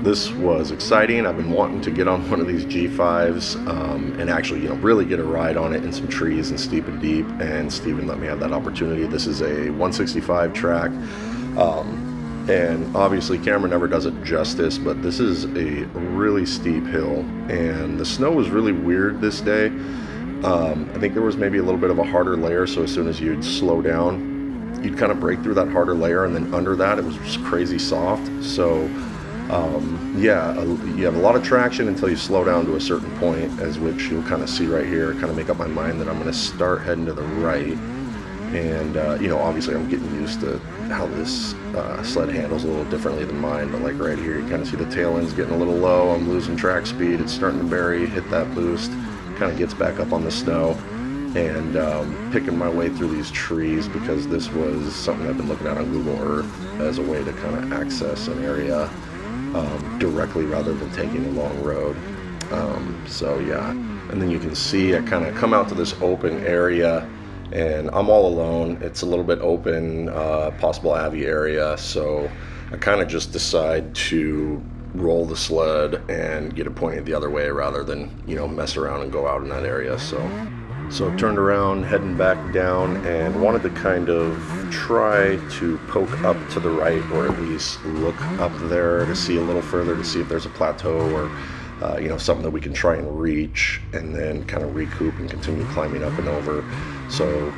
This was exciting. I've been wanting to get on one of these G5s and actually, really get a ride on it in some trees and steep and deep. And Steven let me have that opportunity. This is a 165 track. And obviously camera never does it justice, but this is a really steep hill. And the snow was really weird this day. I think there was maybe a little bit of a harder layer. So as soon as you'd slow down, you'd kind of break through that harder layer. And then under that, it was just crazy soft. So you have a lot of traction until you slow down to a certain point, as which you'll kind of see right here. Kind of make up my mind that I'm going to start heading to the right. And obviously I'm getting used to how this sled handles a little differently than mine, but like right here you kind of see the tail end's getting a little low. I'm losing track speed. It's starting to bury, hit that boost, kind of gets back up on the snow, and picking my way through these trees, because this was something I've been looking at on Google Earth as a way to kind of access an area directly rather than taking a long road. And then you can see I kind of come out to this open area, and I'm all alone. It's a little bit open, possible Avi area, so I kind of just decide to roll the sled and get it pointed the other way rather than mess around and go out in that area. So turned around, heading back down, and wanted to kind of try to poke up to the right, or at least look up there to see a little further, to see if there's a plateau or something that we can try and reach, and then kind of recoup and continue climbing up and over. So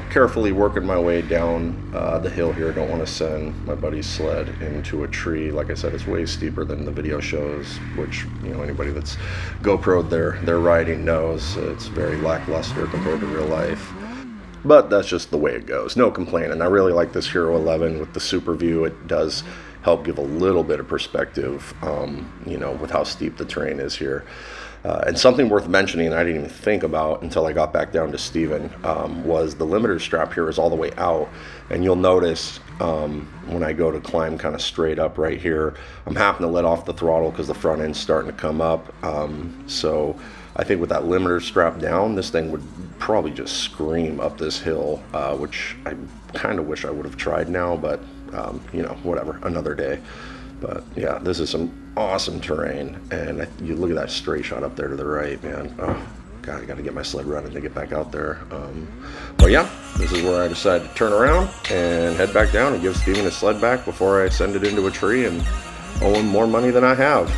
carefully working my way down the hill here. Don't want to send my buddy's sled into a tree. Like I said, it's way steeper than the video shows, which anybody that's GoPro'd their riding knows it's very lackluster compared to real life. But that's just the way it goes. No complaining. I really like this Hero 11 with the Super View. It does help give a little bit of perspective, with how steep the terrain is here. And something worth mentioning I didn't even think about until I got back down to Steven, was the limiter strap here is all the way out. And you'll notice when I go to climb kind of straight up right here, I'm having to let off the throttle because the front end's starting to come up. So I think with that limiter strap down, this thing would probably just scream up this hill, which I kind of wish I would have tried now, but whatever, another day. But yeah, this is some awesome terrain, and you look at that straight shot up there to the right, man. Oh god, I gotta get my sled running to get back out there. But yeah, this is where I decided to turn around and head back down and give Steven his sled back before I send it into a tree and owe him more money than I have.